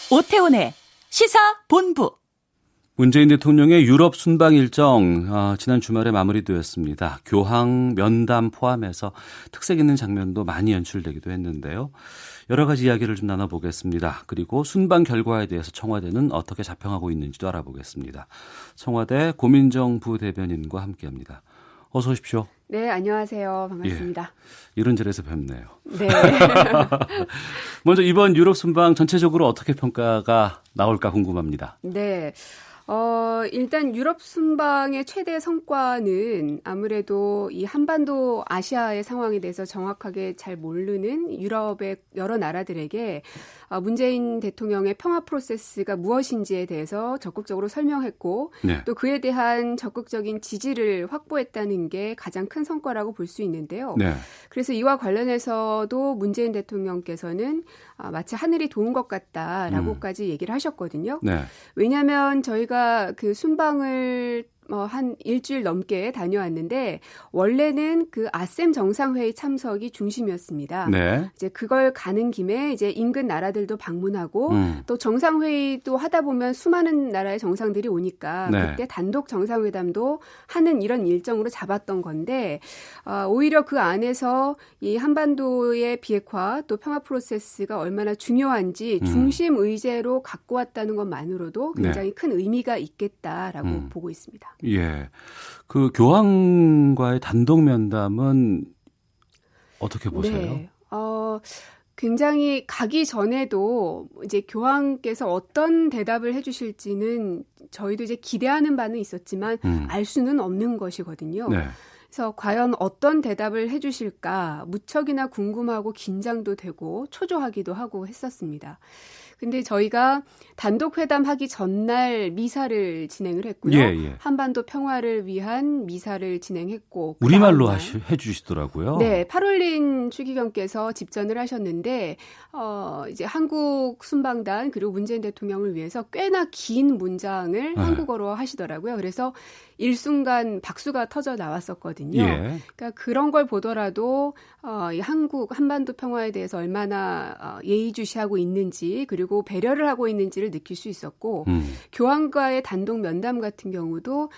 오태훈의 시사본부. 문재인 대통령의 유럽 순방 일정 지난 주말에 마무리되었습니다. 교황 면담 포함해서 특색 있는 장면도 많이 연출되기도 했는데요. 여러 가지 이야기를 좀 나눠보겠습니다. 그리고 순방 결과에 대해서 청와대는 어떻게 자평하고 있는지도 알아보겠습니다. 청와대 고민정 부대변인과 함께합니다. 어서 오십시오. 네, 안녕하세요. 반갑습니다. 예, 이런저런에서 뵙네요. 네. 먼저 이번 유럽 순방 전체적으로 어떻게 평가가 나올까 궁금합니다. 네. 일단 유럽 순방의 최대 성과는 아무래도 이 한반도 아시아의 상황에 대해서 정확하게 잘 모르는 유럽의 여러 나라들에게 문재인 대통령의 평화 프로세스가 무엇인지에 대해서 적극적으로 설명했고 네. 또 그에 대한 적극적인 지지를 확보했다는 게 가장 큰 성과라고 볼 수 있는데요. 네. 그래서 이와 관련해서도 문재인 대통령께서는 마치 하늘이 도운 것 같다라고까지 얘기를 하셨거든요. 네. 왜냐하면 저희가 그 순방을 한 일주일 넘게 다녀왔는데 원래는 그 아셈 정상회의 참석이 중심이었습니다. 네. 이제 그걸 가는 김에 이제 인근 나라들도 방문하고 또 정상회의도 하다 보면 수많은 나라의 정상들이 오니까 네. 그때 단독 정상회담도 하는 이런 일정으로 잡았던 건데 오히려 그 안에서 이 한반도의 비핵화 또 평화 프로세스가 얼마나 중요한지 중심 의제로 갖고 왔다는 것만으로도 굉장히 큰 의미가 있겠다라고 보고 있습니다. 예. 그 교황과의 단독 면담은 어떻게 보세요? 네. 굉장히 가기 전에도 이제 교황께서 어떤 대답을 해주실지는 저희도 이제 기대하는 바는 있었지만 알 수는 없는 것이거든요. 네. 그래서 과연 어떤 대답을 해주실까 무척이나 궁금하고 긴장도 되고 초조하기도 하고 했었습니다. 근데 저희가 단독 회담하기 전날 미사를 진행을 했고요. 예. 한반도 평화를 위한 미사를 진행했고 우리말로 해주시더라고요. 네, 파롤린 추기경께서 집전을 하셨는데 이제 한국 순방단 그리고 문재인 대통령을 위해서 꽤나 긴 문장을 한국어로 하시더라고요. 그래서 일순간 박수가 터져 나왔었거든요. 예. 그러니까 그런 걸 보더라도 이 한반도 평화에 대해서 얼마나 예의주시하고 있는지 그리고 배려를 하고 있는지를 느낄 수 있었고 교황과의 단독 면담 같은 경우도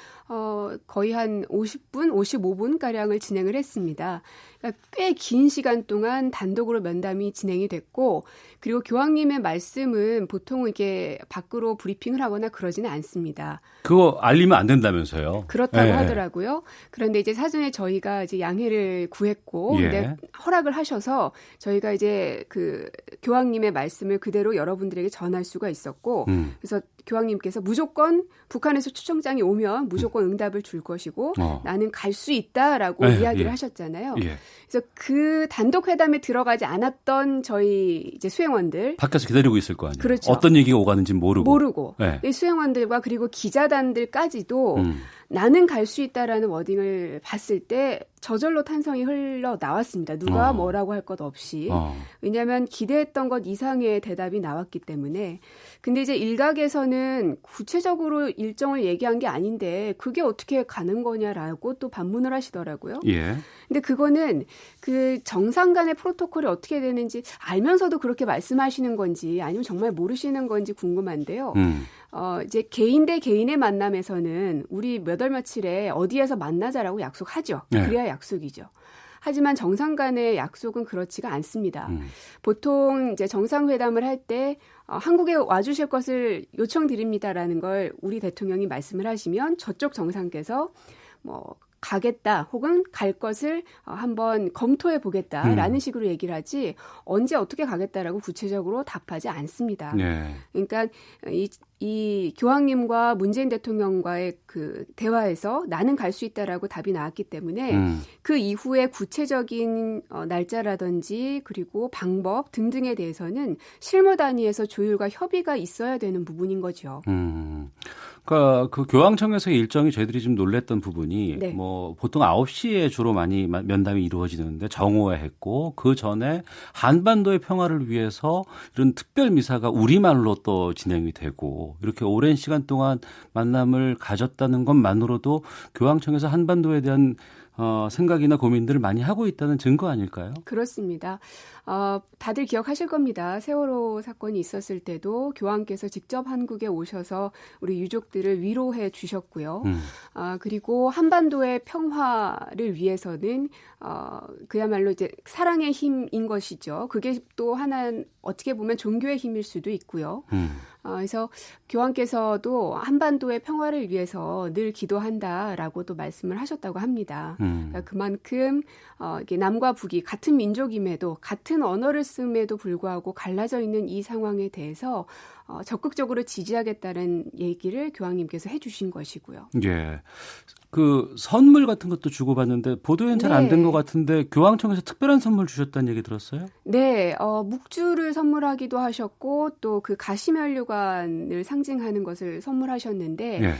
거의 한 50분, 55분가량을 진행을 했습니다. 그러니까 꽤 긴 시간 동안 단독으로 면담이 진행이 됐고 그리고 교황님의 말씀은 보통 이게 밖으로 브리핑을 하거나 그러지는 않습니다. 그거 알리면 안 된다면서요? 그렇다고 하더라고요. 그런데 이제 사전에 저희가 이제 양해를 구했고 근데 허락을 하셔서 저희가 이제 그 교황님의 말씀을 그대로 여러분들에게 전할 수가 있었고 그래서 교황님께서 무조건 북한에서 초청장이 오면 무조건 응답을 줄 것이고 나는 갈 수 있다라고 이야기를 하셨잖아요. 그래서 그 단독 회담에 들어가지 않았던 저희 이제 수행원들 밖에서 기다리고 있을 거 아니에요. 그렇죠. 어떤 얘기가 오가는지 모르고. 이 수행원들과 그리고 기자단들까지도 나는 갈 수 있다라는 워딩을 봤을 때 저절로 탄성이 흘러 나왔습니다. 누가 뭐라고 할 것 없이. 왜냐하면 기대했던 것 이상의 대답이 나왔기 때문에. 근데 이제 일각에서는 구체적으로 일정을 얘기한 게 아닌데 그게 어떻게 가는 거냐라고 또 반문을 하시더라고요. 예. 근데 그거는 그 정상 간의 프로토콜이 어떻게 되는지 알면서도 그렇게 말씀하시는 건지 아니면 정말 모르시는 건지 궁금한데요. 이제 개인 대 개인의 만남에서는 우리 몇 월 며칠에 어디에서 만나자라고 약속하죠. 그래야 약속이죠. 하지만 정상 간의 약속은 그렇지가 않습니다. 보통 이제 정상회담을 할 때 한국에 와주실 것을 요청드립니다라는 걸 우리 대통령이 말씀을 하시면 저쪽 정상께서 가겠다 혹은 갈 것을 한번 검토해 보겠다라는 식으로 얘기를 하지 언제 어떻게 가겠다라고 구체적으로 답하지 않습니다. 네. 그러니까 이 교황님과 문재인 대통령과의 그 대화에서 나는 갈 수 있다라고 답이 나왔기 때문에 그 이후에 구체적인 날짜라든지 그리고 방법 등등에 대해서는 실무 단위에서 조율과 협의가 있어야 되는 부분인 거죠. 그러니까 그 교황청에서의 일정이 저희들이 좀 놀랬던 부분이 보통 9시에 주로 많이 면담이 이루어지는데 정오에 했고 그 전에 한반도의 평화를 위해서 이런 특별 미사가 우리말로 또 진행이 되고 이렇게 오랜 시간 동안 만남을 가졌다는 것만으로도 교황청에서 한반도에 대한 생각이나 고민들을 많이 하고 있다는 증거 아닐까요? 그렇습니다. 다들 기억하실 겁니다. 세월호 사건이 있었을 때도 교황께서 직접 한국에 오셔서 우리 유족들을 위로해 주셨고요. 그리고 한반도의 평화를 위해서는 그야말로 이제 사랑의 힘인 것이죠. 그게 또 하나 어떻게 보면 종교의 힘일 수도 있고요. 그래서 교황께서도 한반도의 평화를 위해서 늘 기도한다라고도 말씀을 하셨다고 합니다. 그러니까 그만큼 이게 남과 북이 같은 민족임에도 같은 언어를 쓰임에도 불구하고 갈라져 있는 이 상황에 대해서 적극적으로 지지하겠다는 얘기를 교황님께서 해주신 것이고요. 예. 그 선물 같은 것도 주고받는데 보도엔 잘 안 된 것 같은데 교황청에서 특별한 선물 주셨다는 얘기 들었어요? 네, 묵주를 선물하기도 하셨고 또 그 가시면류관을 상징하는 것을 선물하셨는데 예.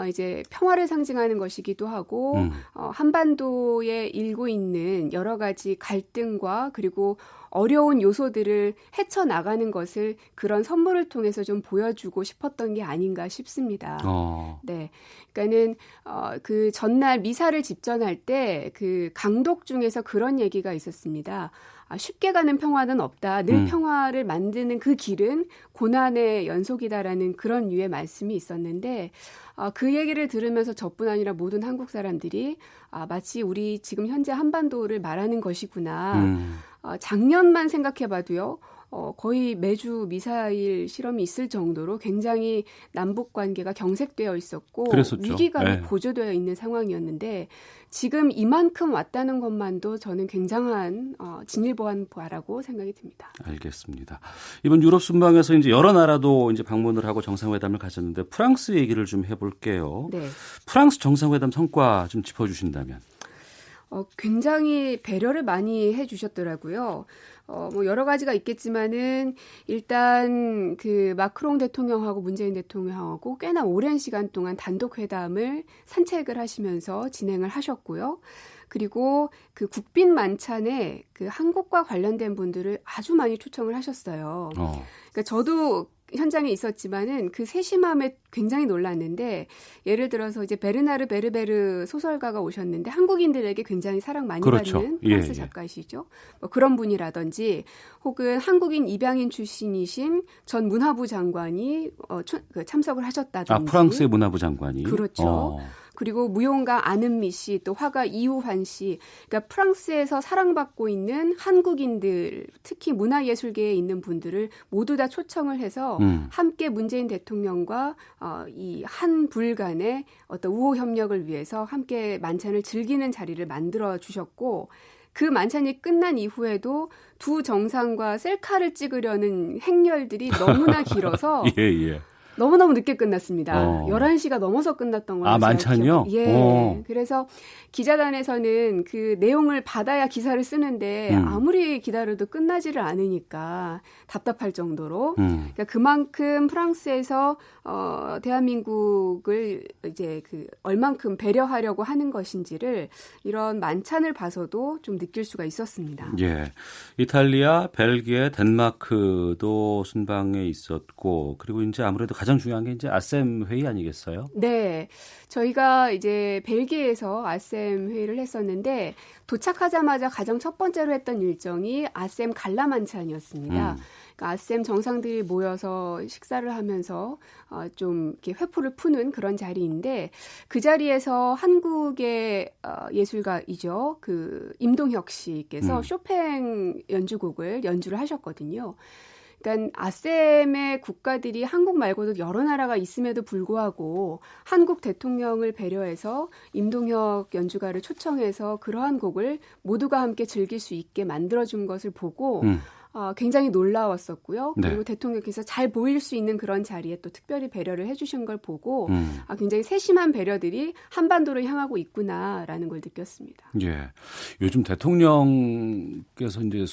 이제 평화를 상징하는 것이기도 하고 한반도에 일고 있는 여러 가지 갈등과 그리고 어려운 요소들을 헤쳐나가는 것을 그런 선물을 통해서 좀 보여주고 싶었던 게 아닌가 싶습니다. 네. 그러니까는 그 전날 미사를 집전할 때 그 강독 중에서 그런 얘기가 있었습니다. 쉽게 가는 평화는 없다. 늘 평화를 만드는 그 길은 고난의 연속이다라는 그런 류의 말씀이 있었는데 그 얘기를 들으면서 저뿐 아니라 모든 한국 사람들이 마치 우리 지금 현재 한반도를 말하는 것이구나. 작년만 생각해봐도요. 거의 매주 미사일 실험이 있을 정도로 굉장히 남북 관계가 경색되어 있었고 그랬었죠. 위기감이 네. 고조되어 있는 상황이었는데 지금 이만큼 왔다는 것만도 저는 굉장한 진일보안라고 생각이 듭니다. 알겠습니다. 이번 유럽 순방에서 이제 여러 나라도 이제 방문을 하고 정상회담을 가졌는데 프랑스 얘기를 좀 해볼게요. 네. 프랑스 정상회담 성과 좀 짚어주신다면. 굉장히 배려를 많이 해주셨더라고요. 뭐 여러 가지가 있겠지만은 일단 그 마크롱 대통령하고 문재인 대통령하고 꽤나 오랜 시간 동안 단독 회담을 산책을 하시면서 진행을 하셨고요. 그리고 그 국빈 만찬에 그 한국과 관련된 분들을 아주 많이 초청을 하셨어요. 그러니까 저도 현장에 있었지만은 그 세심함에 굉장히 놀랐는데 예를 들어서 이제 베르나르 베르베르 소설가가 오셨는데 한국인들에게 굉장히 사랑 많이 그렇죠. 받는 프랑스 예. 작가시죠. 뭐 그런 분이라든지 혹은 한국인 입양인 출신이신 전 문화부 장관이 참석을 하셨다든지. 프랑스의 문화부 장관이. 그렇죠. 그리고 무용가 안은미 씨, 또 화가 이우환 씨, 그러니까 프랑스에서 사랑받고 있는 한국인들, 특히 문화예술계에 있는 분들을 모두 다 초청을 해서 함께 문재인 대통령과 이 한 불 간의 어떤 우호 협력을 위해서 함께 만찬을 즐기는 자리를 만들어 주셨고 그 만찬이 끝난 이후에도 두 정상과 셀카를 찍으려는 행렬들이 너무나 길어서 예. 너무너무 늦게 끝났습니다. 11시가 넘어서 끝났던 걸로 만찬이요? 예. 그래서 기자단에서는 그 내용을 받아야 기사를 쓰는데 아무리 기다려도 끝나지를 않으니까 답답할 정도로 그러니까 그만큼 프랑스에서 대한민국을 이제 그 얼만큼 배려하려고 하는 것인지를 이런 만찬을 봐서도 좀 느낄 수가 있었습니다. 예. 이탈리아, 벨기에, 덴마크도 순방에 있었고 그리고 이제 아무래도 가장 중요한 게 이제 아셈 회의 아니겠어요? 네. 저희가 이제 벨기에에서 아셈 회의를 했었는데 도착하자마자 가장 첫 번째로 했던 일정이 아셈 갈라 만찬이었습니다. 그러니까 아셈 정상들이 모여서 식사를 하면서 좀 이렇게 회포를 푸는 그런 자리인데 그 자리에서 한국의 예술가이죠. 그 임동혁 씨께서 쇼팽 연주곡을 연주를 하셨거든요. 그러니까 아셈의 국가들이 한국 말고도 여러 나라가 있음에도 불구하고 한국 대통령을 배려해서 임동혁 연주가를 초청해서 그러한 곡을 모두가 함께 즐길 수 있게 만들어준 것을 보고 굉장히 놀라웠었고요. 네. 그리고 대통령께서 잘 보일 수 있는 그런 자리에 또 특별히 배려를 해주신 걸 보고 굉장히 세심한 배려들이 한반도를 향하고 있구나라는 걸 느꼈습니다. 예. 요즘 대통령께서 이제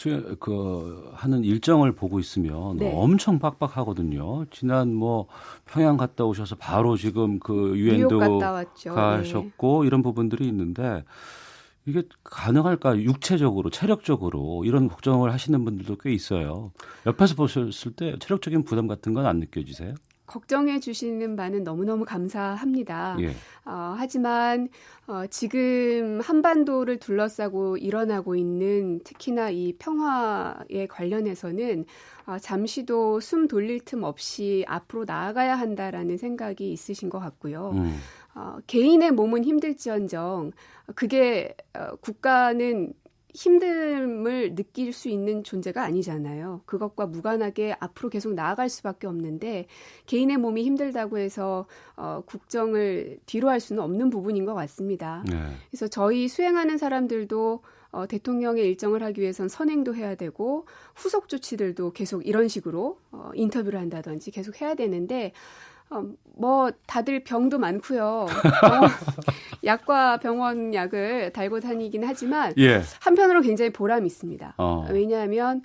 하는 일정을 보고 있으면 네. 엄청 빡빡하거든요. 지난 뭐 평양 갔다 오셔서 바로 지금 그 유엔도 갔다 왔죠. 가셨고 이런 부분들이 있는데 이게 가능할까? 육체적으로, 체력적으로 이런 걱정을 하시는 분들도 꽤 있어요. 옆에서 보셨을 때 체력적인 부담 같은 건 안 느껴지세요? 걱정해 주시는 바는 너무너무 감사합니다. 예. 하지만 지금 한반도를 둘러싸고 일어나고 있는 특히나 이 평화에 관련해서는 잠시도 숨 돌릴 틈 없이 앞으로 나아가야 한다라는 생각이 있으신 것 같고요. 개인의 몸은 힘들지언정 그게 국가는 힘듦을 느낄 수 있는 존재가 아니잖아요. 그것과 무관하게 앞으로 계속 나아갈 수밖에 없는데 개인의 몸이 힘들다고 해서 국정을 뒤로 할 수는 없는 부분인 것 같습니다. 네. 그래서 저희 수행하는 사람들도 대통령의 일정을 하기 위해선 선행도 해야 되고 후속 조치들도 계속 이런 식으로 인터뷰를 한다든지 계속 해야 되는데 뭐 다들 병도 많고요. 약과 병원 약을 달고 다니긴 하지만 예. 한편으로 굉장히 보람이 있습니다. 왜냐하면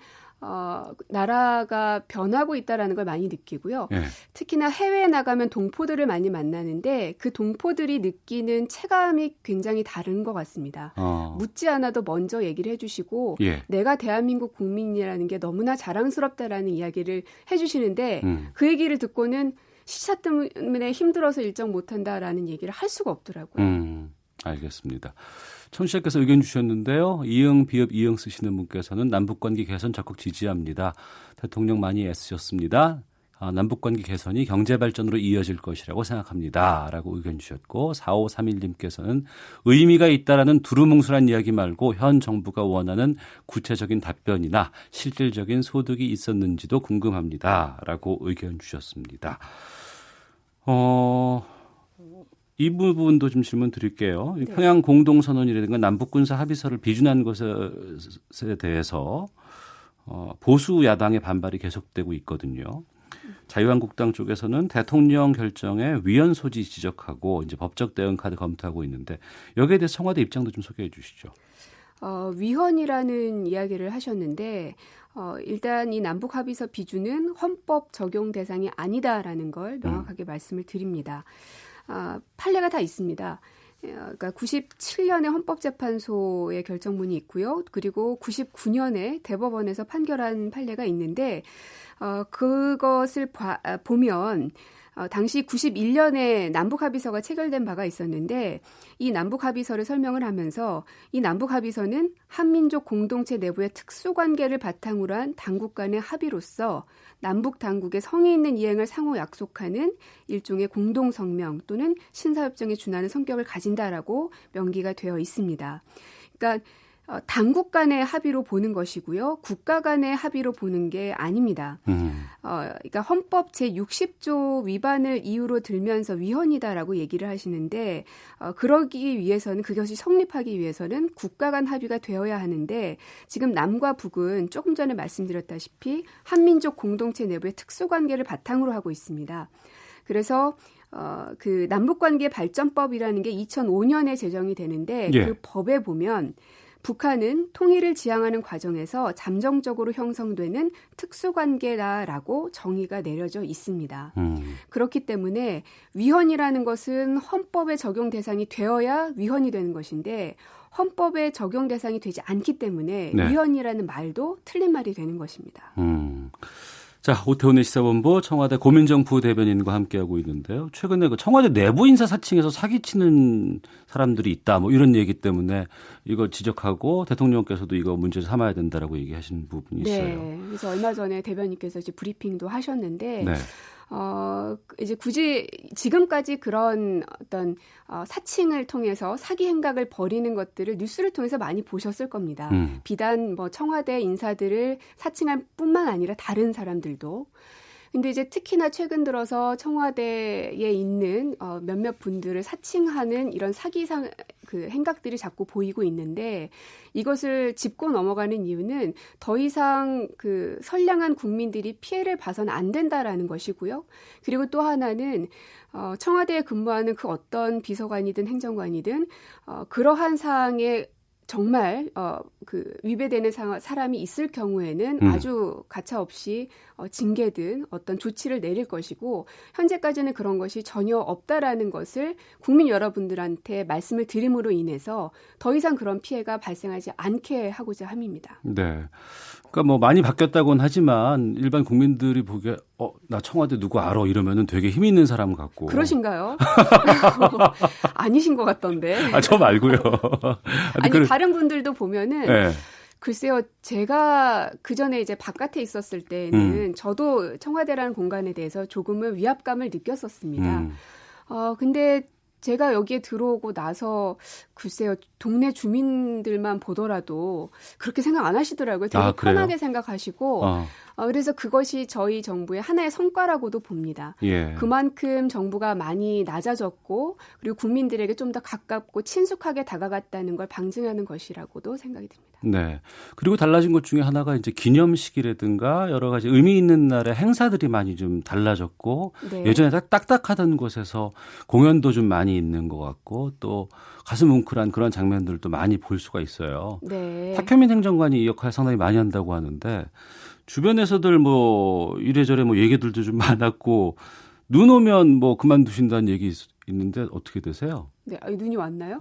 나라가 변하고 있다라는 걸 많이 느끼고요. 예. 특히나 해외에 나가면 동포들을 많이 만나는데 그 동포들이 느끼는 체감이 굉장히 다른 것 같습니다. 묻지 않아도 먼저 얘기를 해주시고 예. 내가 대한민국 국민이라는 게 너무나 자랑스럽다라는 이야기를 해주시는데 그 얘기를 듣고는 시차 때문에 힘들어서 일정 못한다라는 얘기를 할 수가 없더라고요. 알겠습니다. 청취자께서 의견 주셨는데요. 이응 비읍 이응 쓰시는 분께서는 남북관계 개선 적극 지지합니다. 대통령 많이 애쓰셨습니다. 남북관계 개선이 경제발전으로 이어질 것이라고 생각합니다. 라고 의견 주셨고 4531님께서는 의미가 있다라는 두루뭉술한 이야기 말고 현 정부가 원하는 구체적인 답변이나 실질적인 소득이 있었는지도 궁금합니다. 라고 의견 주셨습니다. 이 부분도 좀 질문 드릴게요. 네. 평양 공동선언이라든가 남북군사 합의서를 비준한 것에 대해서 보수 야당의 반발이 계속되고 있거든요. 자유한국당 쪽에서는 대통령 결정에 위헌 소지 지적하고 이제 법적 대응 카드 검토하고 있는데 여기에 대해서 청와대 입장도 좀 소개해 주시죠. 위헌이라는 이야기를 하셨는데 일단 이 남북 합의서 비준은 헌법 적용 대상이 아니다라는 걸 명확하게 말씀을 드립니다. 판례가 다 있습니다. 그러니까 97년에 헌법재판소의 결정문이 있고요. 그리고 99년에 대법원에서 판결한 판례가 있는데 그것을 보면 당시 91년에 남북합의서가 체결된 바가 있었는데 이 남북합의서를 설명을 하면서 이 남북합의서는 한민족 공동체 내부의 특수관계를 바탕으로 한 당국 간의 합의로서 남북 당국의 성의 있는 이행을 상호 약속하는 일종의 공동성명 또는 신사협정에 준하는 성격을 가진다라고 명기가 되어 있습니다. 그러니까 당국 간의 합의로 보는 것이고요. 국가 간의 합의로 보는 게 아닙니다. 그러니까 헌법 제60조 위반을 이유로 들면서 위헌이다라고 얘기를 하시는데 그러기 위해서는 그것이 성립하기 위해서는 국가 간 합의가 되어야 하는데 지금 남과 북은 조금 전에 말씀드렸다시피 한민족 공동체 내부의 특수관계를 바탕으로 하고 있습니다. 그래서 그 남북관계 발전법이라는 게 2005년에 제정이 되는데 예. 그 법에 보면 북한은 통일을 지향하는 과정에서 잠정적으로 형성되는 특수관계다라고 정의가 내려져 있습니다. 그렇기 때문에 위헌이라는 것은 헌법의 적용 대상이 되어야 위헌이 되는 것인데 헌법의 적용 대상이 되지 않기 때문에 네. 위헌이라는 말도 틀린 말이 되는 것입니다. 자, 오태훈의 시사본부 청와대 고민정 부대변인과 함께하고 있는데요. 최근에 그 청와대 내부 인사 사칭에서 사기치는 사람들이 있다. 뭐 이런 얘기 때문에 이거 지적하고 대통령께서도 이거 문제 삼아야 된다라고 얘기하신 부분이 있어요. 네. 그래서 얼마 전에 대변인께서 이제 브리핑도 하셨는데 네. 이제 굳이 지금까지 그런 어떤 사칭을 통해서 사기 행각을 벌이는 것들을 뉴스를 통해서 많이 보셨을 겁니다. 비단 뭐 청와대 인사들을 사칭할 뿐만 아니라 다른 사람들도. 근데 이제 특히나 최근 들어서 청와대에 있는 몇몇 분들을 사칭하는 이런 사기상 그 행각들이 자꾸 보이고 있는데 이것을 짚고 넘어가는 이유는 더 이상 그 선량한 국민들이 피해를 봐서는 안 된다라는 것이고요. 그리고 또 하나는 청와대에 근무하는 그 어떤 비서관이든 행정관이든 그러한 사항에 정말 그 위배되는 사람이 있을 경우에는 아주 가차없이 징계든 어떤 조치를 내릴 것이고 현재까지는 그런 것이 전혀 없다라는 것을 국민 여러분들한테 말씀을 드림으로 인해서 더 이상 그런 피해가 발생하지 않게 하고자 함입니다. 네. 그러니까 뭐 많이 바뀌었다고는 하지만 일반 국민들이 보기에 나 청와대 누구 알아 이러면은 되게 힘 있는 사람 같고. 그러신가요? 아니신 것 같던데. 저 말고요. 아니 다른 분들도 보면은 네. 글쎄요, 제가 그 전에 이제 바깥에 있었을 때는 저도 청와대라는 공간에 대해서 조금은 위압감을 느꼈었습니다. 근데 제가 여기에 들어오고 나서 글쎄요, 동네 주민들만 보더라도 그렇게 생각 안 하시더라고요. 되게 편하게 생각하시고. 그래서 그것이 저희 정부의 하나의 성과라고도 봅니다. 예. 그만큼 정부가 많이 낮아졌고 그리고 국민들에게 좀 더 가깝고 친숙하게 다가갔다는 걸 방증하는 것이라고도 생각이 듭니다. 네. 그리고 달라진 것 중에 하나가 이제 기념식이라든가 여러 가지 의미 있는 날의 행사들이 많이 좀 달라졌고 네. 예전에 딱딱하던 곳에서 공연도 좀 많이 있는 것 같고 또 가슴 뭉클한 그런 장면들도 많이 볼 수가 있어요. 네. 탁현민 행정관이 이 역할 상당히 많이 한다고 하는데 주변에서들 뭐 이래저래 뭐 얘기들도 좀 많았고 눈 오면 뭐 그만두신다는 얘기 있는데 어떻게 되세요? 네, 눈이 왔나요?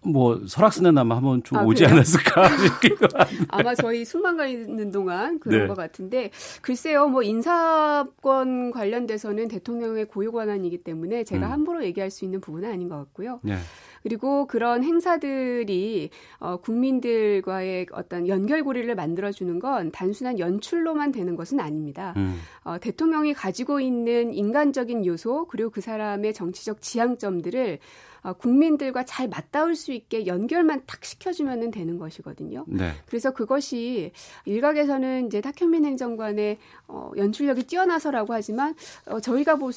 뭐 설악산에나마 한번 좀 오지 그래요? 않았을까 싶기도 한데. 아마 저희 순방 가 있는 동안 그런 네. 것 같은데 글쎄요, 뭐 인사권 관련돼서는 대통령의 고유 권한이기 때문에 제가 함부로 얘기할 수 있는 부분은 아닌 것 같고요. 네. 그리고 그런 행사들이 국민들과의 어떤 연결고리를 만들어주는 건 단순한 연출로만 되는 것은 아닙니다. 대통령이 가지고 있는 인간적인 요소 그리고 그 사람의 정치적 지향점들을 국민들과 잘 맞닿을 수 있게 연결만 탁 시켜주면 되는 것이거든요. 네. 그래서 그것이 일각에서는 이제 탁현민 행정관의 연출력이 뛰어나서라고 하지만 저희가 볼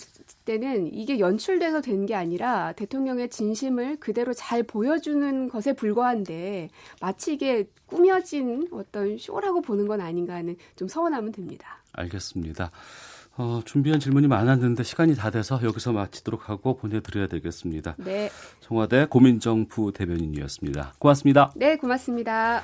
때는 이게 연출돼서 된 게 아니라 대통령의 진심을 그대로 잘 보여주는 것에 불과한데 마치 이게 꾸며진 어떤 쇼라고 보는 건 아닌가 하는 좀 서운함은 듭니다. 알겠습니다. 준비한 질문이 많았는데 시간이 다 돼서 여기서 마치도록 하고 보내드려야 되겠습니다. 네. 청와대 고민정 부대변인이었습니다. 고맙습니다. 네, 고맙습니다.